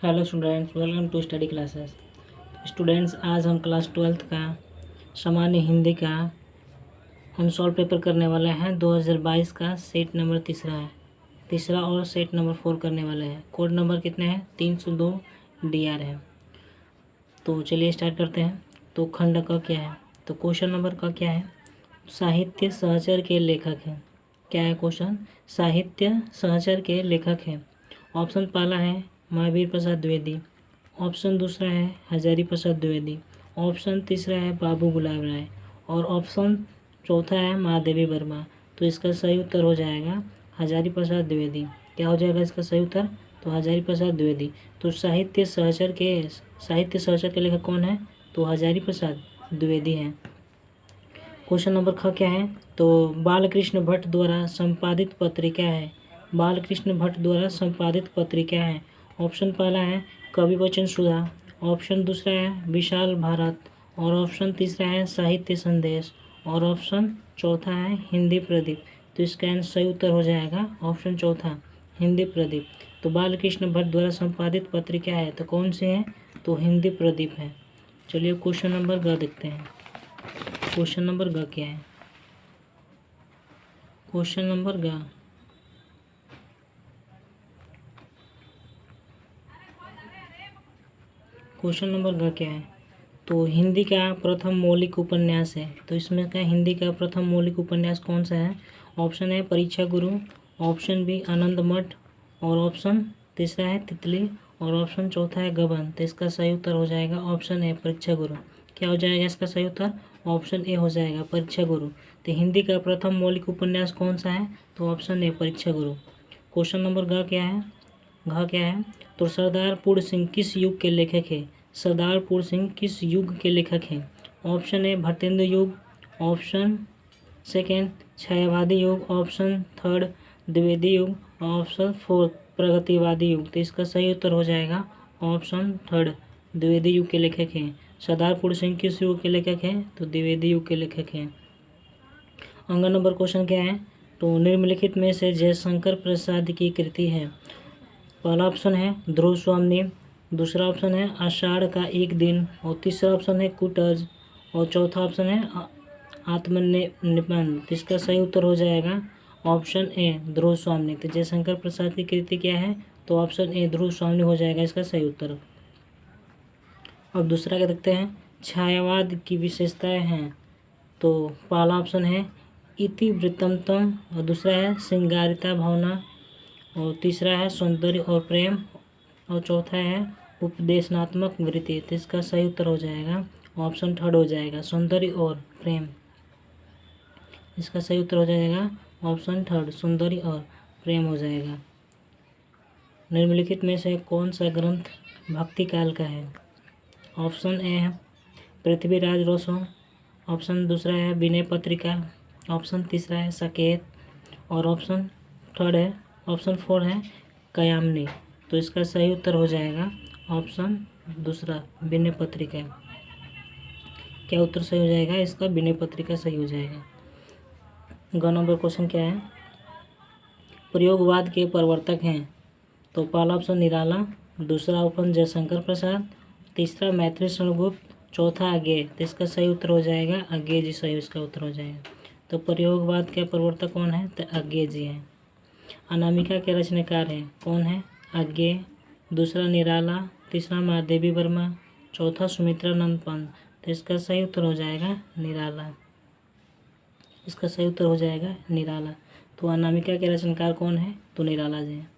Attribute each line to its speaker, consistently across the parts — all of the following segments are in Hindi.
Speaker 1: Hello students, welcome to study classes. Students, आज हम क्लास 12th का सामान्य हिंदी का अनसॉल्व पेपर करने वाले हैं। 2022 का सेट नंबर तीसरा और सेट नंबर 4 करने वाले हैं। कोड नंबर कितने हैं? 302 DR है। तो चलिए स्टार्ट करते हैं। तो खंड का क्या है? तो क्वेश्चन नंबर का क्या है? साहित्य सहचर के लेखक हैं। क्या है क्वेश्चन? साहित्य सहचर के लेखक हैं। ऑप्शन पहला है महावीर प्रसाद द्विवेदी, ऑप्शन दूसरा है हजारी प्रसाद द्विवेदी, ऑप्शन तीसरा है बाबू गुलाब राय और ऑप्शन चौथा है महादेवी वर्मा। तो इसका सही उत्तर हो जाएगा हजारी प्रसाद द्विवेदी। क्या हो जाएगा इसका सही उत्तर? तो हजारी प्रसाद द्विवेदी। तो साहित्य सहचर के लेखक कौन है? तो हजारी प्रसाद द्विवेदी हैं। क्वेश्चन नंबर ख क्या है? तो बालकृष्ण भट्ट द्वारा संपादित पत्रिका है। बालकृष्ण भट्ट द्वारा संपादित पत्रिका है। ऑप्शन पहला है कवि वचन सुधा, ऑप्शन दूसरा है विशाल भारत और ऑप्शन तीसरा है साहित्य संदेश और ऑप्शन चौथा है हिंदी प्रदीप। तो इसका सही उत्तर हो जाएगा ऑप्शन चौथा, हिंदी प्रदीप। तो बालकृष्ण भट्ट द्वारा संपादित पत्रिका है तो कौन सी है? तो हिंदी प्रदीप है। चलिए क्वेश्चन नंबर ग देखते हैं। क्वेश्चन नंबर ग क्या है? क्वेश्चन नंबर ग क्वेश्चन नंबर ग क्या है? तो हिंदी का प्रथम मौलिक उपन्यास है। तो इसमें क्या हिंदी का प्रथम मौलिक उपन्यास कौन सा है? ऑप्शन है परीक्षा गुरु, ऑप्शन बी आनंद मठ और ऑप्शन तीसरा है तितली और ऑप्शन चौथा है गबन। तो इसका सही उत्तर हो जाएगा ऑप्शन ए परीक्षा गुरु। क्या हो जाएगा इसका सही उत्तर? ऑप्शन ए हो जाएगा परीक्षा गुरु। तो हिंदी का प्रथम मौलिक उपन्यास कौन सा है? तो ऑप्शन ए परीक्षा गुरु। क्वेश्चन नंबर घ क्या है? तो सरदार पूर्ण सिंह किस युग के लेखक है? सरदार पूर्ण सिंह किस युग के लेखक हैं? ऑप्शन ए भट्टेंद्र युग, ऑप्शन सेकेंड छायावादी युग, ऑप्शन थर्ड द्विवेदी युग और ऑप्शन फोर्थ प्रगतिवादी युग। तो इसका सही उत्तर हो जाएगा ऑप्शन थर्ड, द्विवेदी युग के लेखक हैं। सरदार पूर्ण सिंह किस युग के लेखक हैं? तो द्विवेदी युग के लेखक हैं। अंगन नंबर क्वेश्चन क्या है? तो निम्नलिखित में से जयशंकर प्रसाद की कृति है। पहला ऑप्शन है ध्रुव स्वामी, दूसरा ऑप्शन है आषाढ़ का एक दिन और तीसरा ऑप्शन है कुटज और चौथा ऑप्शन है आत्मनिपन। इसका सही उत्तर हो जाएगा ऑप्शन ए ध्रुव स्वामी। तो जयशंकर प्रसाद की कृति क्या है? तो ऑप्शन ए ध्रुव स्वामी हो जाएगा इसका सही उत्तर। अब दूसरा क्या देखते हैं? छायावाद की विशेषताएं हैं। तो पहला ऑप्शन है इतिवृत्तम और दूसरा है श्रृंगारिता भावना और तीसरा है सौंदर्य और प्रेम और चौथा है उपदेशनात्मक वृत्ति। तो इसका सही उत्तर हो जाएगा ऑप्शन थर्ड हो जाएगा सौंदर्य और प्रेम। इसका सही उत्तर हो जाएगा ऑप्शन थर्ड सौंदर्य और प्रेम हो जाएगा। निम्नलिखित में से कौन सा ग्रंथ भक्ति काल का है? ऑप्शन ए है पृथ्वीराज रोसो, ऑप्शन दूसरा है विनय पत्रिका, ऑप्शन तीसरा है साकेत और ऑप्शन थर्ड है ऑप्शन फोर है कयामनी। तो इसका सही उत्तर हो जाएगा ऑप्शन दूसरा विनय पत्रिका। क्या उत्तर सही हो जाएगा इसका? विनय पत्रिका सही हो जाएगा। ग नंबर क्वेश्चन क्या है? प्रयोगवाद के प्रवर्तक हैं। तो पहला ऑप्शन निराला, दूसरा ऑप्शन जयशंकर प्रसाद, तीसरा मैत्री शरणगुप्त, चौथा अज्ञेय। तो इसका सही उत्तर हो जाएगा अज्ञेय जी सही इसका उत्तर हो जाएगा। तो प्रयोगवाद के प्रवर्तक कौन है? तो अज्ञेय जी हैं। अनामिका के रचनाकार हैं कौन है? अज्ञेय, दूसरा निराला, तीसरा महादेवी वर्मा, चौथा सुमित्रा नंद पंत। तो इसका सही उत्तर हो जाएगा निराला। इसका सही उत्तर हो जाएगा निराला। तो अनामिका के रचनाकार कौन है? तो निराला जी हैं।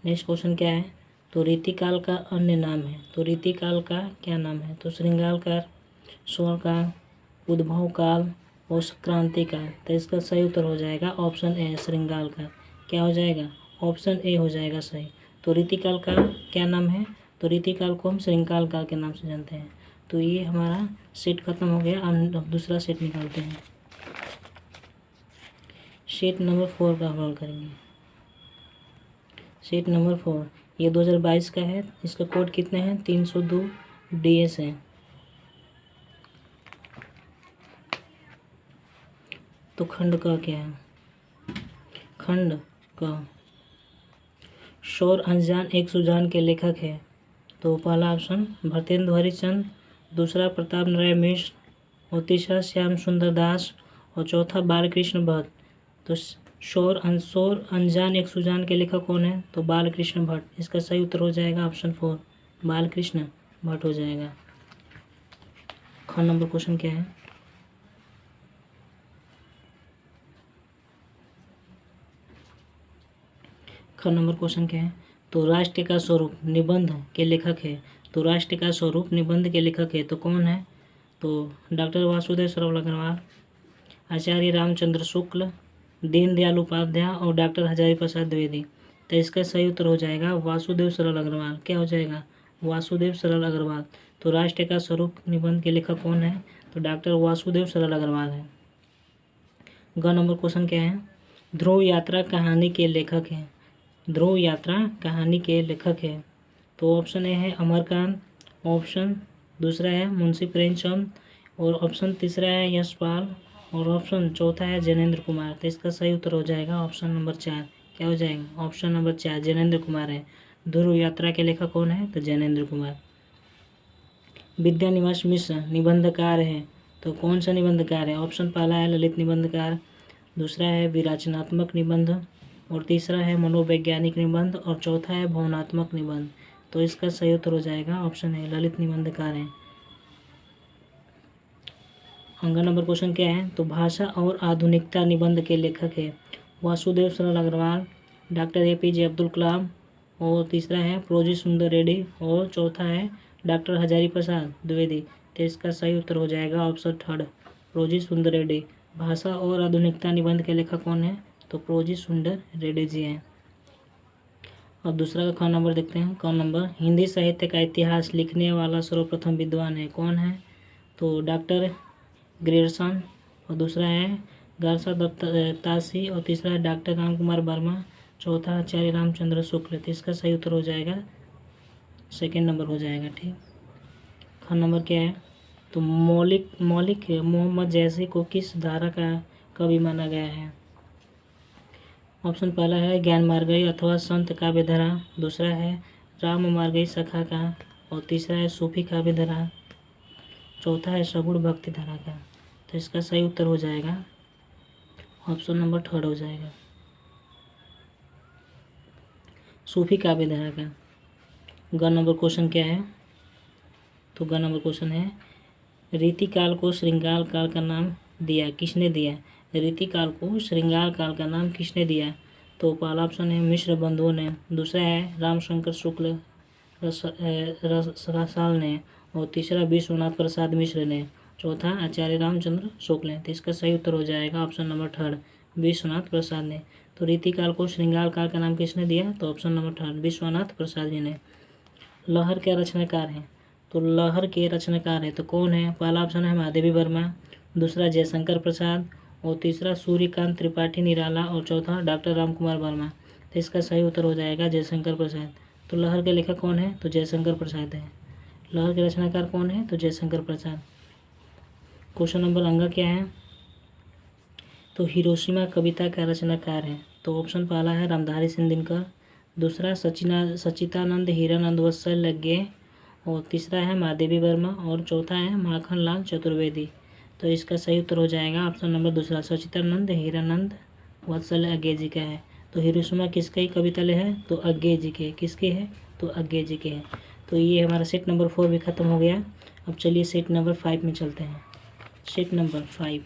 Speaker 1: नेक्स्ट क्वेश्चन क्या है? तो रीतिकाल का अन्य नाम है। तो रीतिकाल का क्या नाम है? तो श्रृंगार काल, स्वर्णकाल, उद्भव काल और क्रांति काल। तो इसका सही उत्तर हो जाएगा ऑप्शन ए श्रृंगार काल। क्या हो जाएगा? ऑप्शन ए हो जाएगा सही। तो रीतिकाल का क्या नाम है? तो रीतिकाल को हम श्रृंगार काल के नाम से जानते हैं। तो ये हमारा सेट खत्म हो गया। अब दूसरा सेट निकालते हैं। सेट नंबर 4 का हल करेंगे। सेट नंबर 4 ये 2022 का है। इसका कोड कितने हैं? 302 DS है। तो खंड का क्या है? खंड का शोर अनजान एक सुजान के लेखक है? तो पहला ऑप्शन भरतेंदु हरिश्चंद्र, दूसरा प्रताप नारायण मिश्र, और तीसरा श्याम सुंदर दास, और चौथा बालकृष्ण भट्ट। तो शोर अनजान एक सुजान के लेखक कौन है? तो बालकृष्ण भट्ट। इसका सही उत्तर हो जाएगा ऑप्शन 4, बालकृष्ण भट्ट हो जाएगा। ख नंबर क्वेश्चन क्या है? ख नंबर क्वेश्चन क्या है? तो राष्ट्र का स्वरूप निबंध के लेखक है। तो राष्ट्र का स्वरूप निबंध के लेखक है तो कौन है? तो डॉक्टर वासुदेव सरवल अग्रवाल, आचार्य रामचंद्र शुक्ल, दीनदयाल उपाध्याय और डॉक्टर हजारी प्रसाद द्विवेदी। तो इसका सही उत्तर हो जाएगा वासुदेव सरल अग्रवाल। क्या हो जाएगा? वासुदेव सरल अग्रवाल। तो राष्ट्र का स्वरूप निबंध के लेखक कौन है? तो डॉक्टर वासुदेव सरल अग्रवाल है। ग नंबर क्वेश्चन क्या है? ध्रुव यात्रा कहानी के लेखक हैं। ध्रुव यात्रा कहानी के लेखक है तो ऑप्शन ए है अमरकांत, ऑप्शन दूसरा है मुंशी प्रेमचंद, और ऑप्शन तीसरा है यशपाल, और ऑप्शन चौथा है जैनेन्द्र कुमार। तो इसका सही उत्तर हो जाएगा ऑप्शन नंबर 4। क्या हो जाएगा? ऑप्शन नंबर 4 जैनेन्द्र कुमार है। ध्रुव यात्रा के लेखक कौन है? तो जैनेन्द्र कुमार। विद्यानिवास मिश्र निबंधकार है तो कौन सा निबंधकार है? ऑप्शन पहला है ललित निबंधकार, दूसरा है विराचनात्मक निबंध, और तीसरा है मनोवैज्ञानिक निबंध, और चौथा है भावनात्मक निबंध। तो इसका सही उत्तर हो जाएगा ऑप्शन है ललित निबंधकार है। अंग नंबर क्वेश्चन क्या है? तो भाषा और आधुनिकता निबंध के लेखक है वासुदेव सरल अग्रवाल, डॉक्टर APJ अब्दुल कलाम, और तीसरा है प्रोजी सुंदर रेड्डी, और चौथा है डॉक्टर हजारी प्रसाद द्विवेदी। तो इसका सही उत्तर हो जाएगा ऑप्शन 3 प्रोजी सुंदर रेड्डी। भाषा और आधुनिकता निबंध के लेखक कौन है? तो प्रोजी सुंदर रेड्डी जी हैं। अब दूसरा का ख नंबर देखते हैं। क नंबर हिंदी साहित्य का इतिहास लिखने वाला सर्वप्रथम विद्वान है कौन है? तो डॉक्टर ग्रेयर्सन, और दूसरा है गारसा दत्त तासी, और तीसरा है डॉक्टर राम कुमार वर्मा, चौथा आचार्य रामचंद्र शुक्ल। तो इसका सही उत्तर हो जाएगा सेकेंड नंबर हो जाएगा। ठीक, ख नंबर क्या है? तो मौलिक मोहम्मद जैसी को किस धारा का कवि माना गया है? ऑप्शन पहला है ज्ञान मार्गई अथवा संत काव्यधारा, दूसरा है राम मार्गई सखा का, और तीसरा है सूफी काव्यधारा, चौथा है सगुण भक्ति धारा का। तो इसका सही उत्तर हो जाएगा ऑप्शन नंबर 3 हो जाएगा सूफी काव्यधारा का। ग नंबर क्वेश्चन क्या है? तो ग नंबर क्वेश्चन है रीतिकाल को श्रृंगार काल का नाम दिया किसने दिया? रीतिकाल को श्रृंगार काल का नाम किसने दिया? तो पहला ऑप्शन है मिश्र बंधुओं ने, दूसरा है रामशंकर शुक्ल रसाल ने, और तीसरा विश्वनाथ प्रसाद मिश्र ने, चौथा आचार्य रामचंद्र शुक्ल ने। तो इसका सही उत्तर हो जाएगा ऑप्शन नंबर 3 विश्वनाथ प्रसाद ने। तो रीतिकाल को श्रृंगार काल का नाम किसने दिया? तो ऑप्शन नंबर 3 विश्वनाथ प्रसाद जी ने। लहर के रचनाकार हैं तो लहर के रचनाकार है तो कौन है? पहला ऑप्शन है महादेवी वर्मा, दूसरा जयशंकर प्रसाद, और तीसरा सूर्यकांत त्रिपाठी निराला, और चौथा डॉक्टर राम कुमार वर्मा। तो इसका सही उत्तर हो जाएगा जयशंकर प्रसाद। तो लहर के लेखक कौन है? तो जयशंकर प्रसाद है। लहर के रचनाकार कौन है? तो जयशंकर प्रसाद। क्वेश्चन नंबर अंगा क्या है? तो हिरोशिमा कविता का रचनाकार है तो ऑप्शन पहला है रामधारी सिंह दिनकर, दूसरा सच्चिदानंद हीरानंद वत्सल्य, और तीसरा है महादेवी वर्मा, और चौथा है माखन लाल चतुर्वेदी। तो इसका सही उत्तर हो जाएगा ऑप्शन नंबर दूसरा सच्चिदानंद हीरानंद वत्सल्य अज्ञे जी का है। तो हिरोशिमा किसके कविता ले है? तो अज्ञे जी के। किसके है? तो अज्ञे जी के है। तो ये हमारा सेट नंबर 4 भी खत्म हो गया। अब चलिए सेट नंबर 5 में चलते हैं। सेट नंबर 5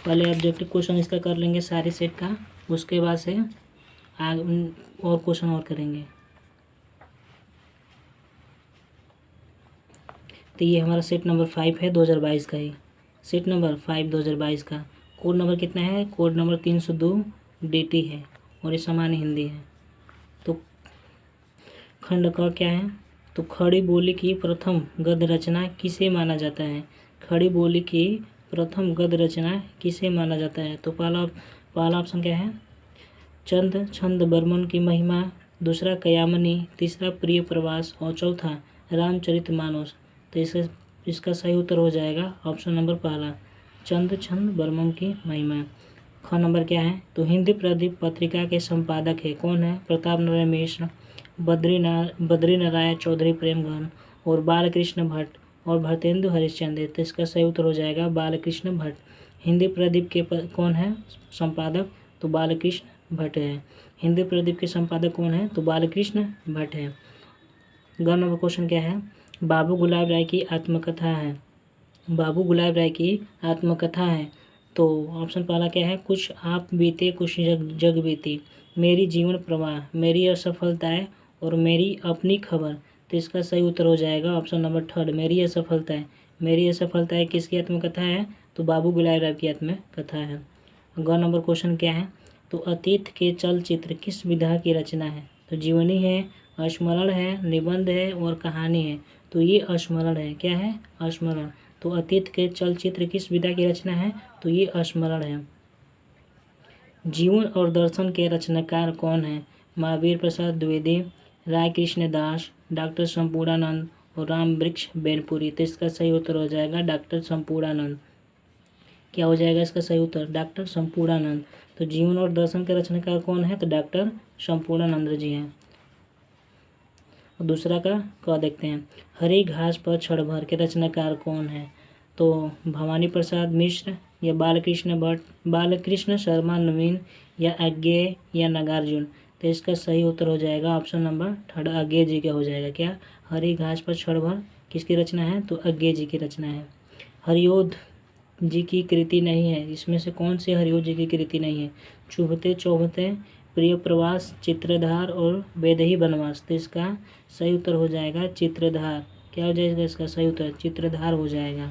Speaker 1: पहले ऑब्जेक्टिव क्वेश्चन इसका कर लेंगे सारे सेट का, उसके बाद से और क्वेश्चन और करेंगे। तो ये हमारा सेट नंबर 5 है 2022 का ही। सेट नंबर 5 2022 का कोड नंबर कितना है? कोड नंबर 302 DT है और ये सामान्य हिंदी है। तो खंड क क्या है? तो खड़ी बोली की प्रथम गद्य रचना किसे माना जाता है? खड़ी बोली की प्रथम गद्य रचना किसे माना जाता है? तो पहला ऑप्शन क्या है? चंद छंद बर्मन की महिमा, दूसरा कयामनी, तीसरा प्रिय प्रवास, और चौथा रामचरितमानस। तो इसका सही उत्तर हो जाएगा ऑप्शन नंबर पहला चंद छंद बर्मन की महिमा। ख नंबर क्या है, तो हिंदी प्रदीप पत्रिका के संपादक है, कौन है, प्रताप नारायण मिश्र, बद्री नारायण चौधरी प्रेमगन और बालकृष्ण भट्ट और भरतेंदु हरिश्चंद्र। तो इसका सही उत्तर हो जाएगा बालकृष्ण भट्ट। हिंदी प्रदीप के कौन है संपादक, तो बालकृष्ण भट्ट है। हिंदी प्रदीप के संपादक कौन है, तो बालकृष्ण भट्ट है। ग नंबर क्वेश्चन क्या है, बाबू गुलाब राय की आत्मकथा है, बाबू गुलाब राय की आत्मकथा है। तो ऑप्शन पहला क्या है, कुछ आप बीते कुछ जग बीती, मेरी जीवन प्रवाह, मेरी असफलताएं और मेरी अपनी खबर। तो इसका सही उत्तर हो जाएगा ऑप्शन नंबर थर्ड, मेरी असफलताएं। मेरी असफलताएं किसकी आत्मकथा है, तो बाबू गुलाब राय की आत्मकथा है। ग नंबर क्वेश्चन क्या है, तो अतीत के चलचित्र किस विधा की रचना है, तो जीवनी है, स्मरण है, निबंध है और कहानी है। तो ये स्मरण है, क्या है, स्मरण। तो अतीत के चलचित्र किस विधा की रचना है, तो ये स्मरण है। जीवन और दर्शन के रचनाकार कौन है, महावीर प्रसाद द्विवेदी, राय कृष्ण दास, डॉक्टर संपूर्णानंद और राम वृक्ष बेनपुरी। तो इसका सही उत्तर हो जाएगा डॉक्टर संपूर्णानंद। क्या हो जाएगा इसका सही उत्तर, डॉक्टर संपूर्णानंद। तो जीवन और दर्शन के रचनाकार कौन है, तो डॉक्टर संपूर्णानंद जी हैं। और दूसरा का क्या देखते हैं, हरी घास पर क्षण भर के रचनाकार कौन है, तो भवानी प्रसाद मिश्र या बालकृष्ण भट्ट, बालकृष्ण शर्मा नवीन या अज्ञेय या नागार्जुन। तो इसका सही उत्तर हो जाएगा ऑप्शन नंबर थर्ड, अज्ञेय जी का हो जाएगा। क्या, हरी घास पर क्षण भर किसकी रचना है, तो अज्ञेय जी की रचना है। हरिओध जी की कृति नहीं है, इसमें से कौन सी हरिओध जी की कृति नहीं है, चुभते चौभते, प्रिय प्रवास, चित्रधार और वैदेही वनवास। तो इसका सही उत्तर हो जाएगा चित्रधार। क्या हो जाएगा इसका सही उत्तर, चित्रधार हो जाएगा।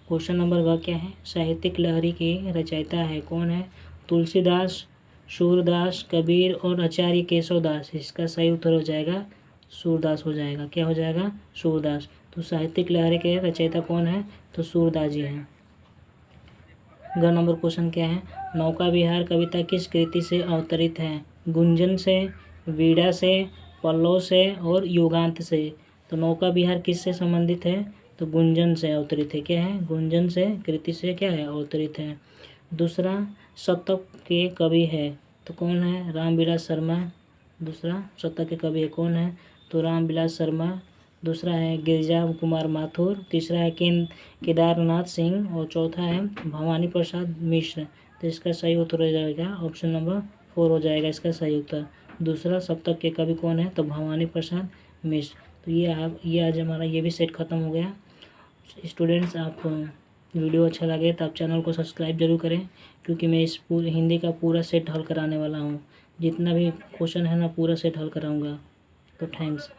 Speaker 1: क्वेश्चन नंबर ग क्या है, साहित्यिक लहरी की रचयिता है, कौन है, तुलसीदास, सूरदास, कबीर और आचार्य केशवदास। इसका सही उत्तर हो जाएगा सूरदास हो जाएगा। क्या हो जाएगा, सूरदास। तो साहित्यिक लहरी के रचयिता कौन है, तो सूरदास जी हैं। ग नंबर क्वेश्चन क्या है, नौका विहार कविता किस कृति से अवतरित है, गुंजन से, वीणा से, पल्लव से और युगांत से। तो नौका विहार किससे संबंधित है, तो गुंजन से अवतरित है। क्या है, गुंजन से कृति से क्या है, अवतरित है। दूसरा शतक के कवि है, तो कौन है, रामविलास शर्मा। दूसरा शतक के कवि है कौन है, तो रामविलास शर्मा। दूसरा है गिरिजा कुमार माथुर। तीसरा है केदारनाथ सिंह और चौथा है भवानी प्रसाद मिश्र। तो इसका सही उत्तर हो जाएगा ऑप्शन नंबर 4 हो जाएगा इसका सही उत्तर। दूसरा सप्तक के कवि कौन है, तो भवानी प्रसाद मिश्र। तो ये आज हमारा ये भी सेट खत्म हो गया। स्टूडेंट्स, आप वीडियो अच्छा लगे तो आप चैनल को सब्सक्राइब जरूर करें, क्योंकि मैं इस पूरे हिंदी का पूरा सेट हल कराने वाला हूँ। जितना भी क्वेश्चन है ना पूरा सेट हल कराऊँगा। तो थैंक्स।